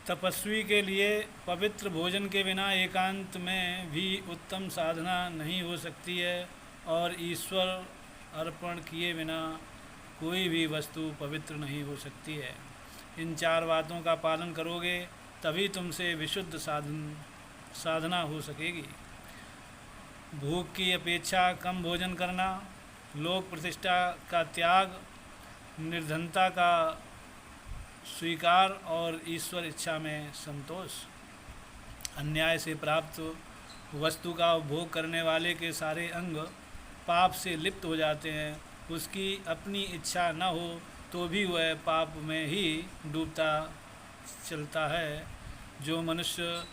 तपस्वी के लिए पवित्र भोजन के बिना एकांत में भी उत्तम साधना नहीं हो सकती है, और ईश्वर अर्पण किए बिना कोई भी वस्तु पवित्र नहीं हो सकती है। इन चार बातों का पालन करोगे तभी तुमसे विशुद्ध साधना हो सकेगी। भूख की अपेक्षा कम भोजन करना, लोक प्रतिष्ठा का त्याग, निर्धनता का स्वीकार और ईश्वर इच्छा में संतोष। अन्याय से प्राप्त वस्तु का उपभोग करने वाले के सारे अंग पाप से लिप्त हो जाते हैं। उसकी अपनी इच्छा न हो तो भी वह पाप में ही डूबता चलता है। जो मनुष्य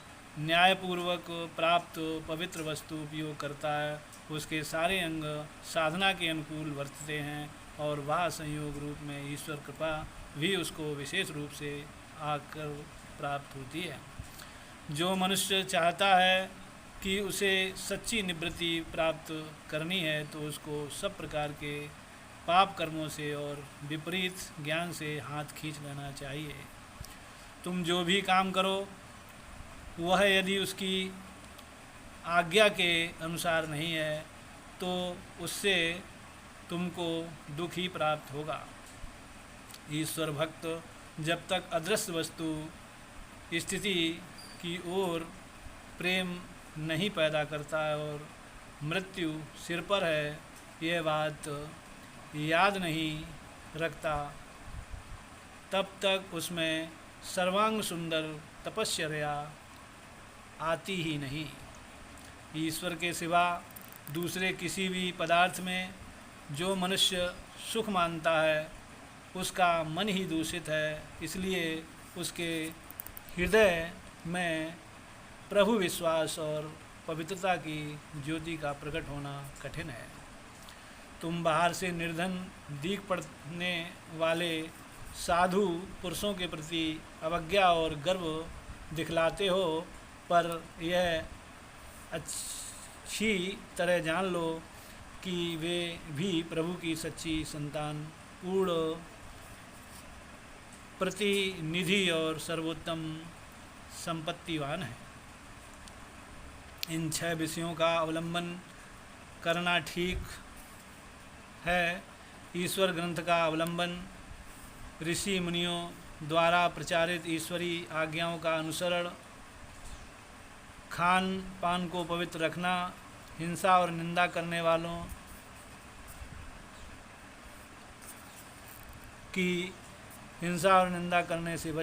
न्यायपूर्वक प्राप्त पवित्र वस्तु उपयोग करता है, उसके सारे अंग साधना के अनुकूल वर्तते हैं, और वह संयोग रूप में ईश्वर कृपा भी उसको विशेष रूप से आकर प्राप्त होती है। जो मनुष्य चाहता है कि उसे सच्ची निवृत्ति प्राप्त करनी है, तो उसको सब प्रकार के पाप कर्मों से और विपरीत ज्ञान से हाथ खींच लेना चाहिए। तुम जो भी काम करो वह यदि उसकी आज्ञा के अनुसार नहीं है तो उससे तुमको दुख ही प्राप्त होगा। ईश्वर भक्त जब तक अदृश्य वस्तु स्थिति की ओर प्रेम नहीं पैदा करता है और मृत्यु सिर पर है यह बात याद नहीं रखता, तब तक उसमें सर्वांग सुंदर तपश्चर्या आती ही नहीं। ईश्वर के सिवा दूसरे किसी भी पदार्थ में जो मनुष्य सुख मानता है उसका मन ही दूषित है, इसलिए उसके हृदय में प्रभु विश्वास और पवित्रता की ज्योति का प्रकट होना कठिन है। तुम बाहर से निर्धन दिख पड़ने वाले साधु पुरुषों के प्रति अवज्ञा और गर्व दिखलाते हो, पर यह अच्छी तरह जान लो कि वे भी प्रभु की सच्ची संतान, पूर्ण प्रतिनिधि और सर्वोत्तम संपत्तिवान है। इन 6 विषयों का अवलंबन करना ठीक है। ईश्वर ग्रंथ का अवलंबन, ऋषि मुनियों द्वारा प्रचारित ईश्वरी आज्ञाओं का अनुसरण, खान पान को पवित्र रखना, हिंसा और निंदा करने वालों की हिंसा और निंदा करने से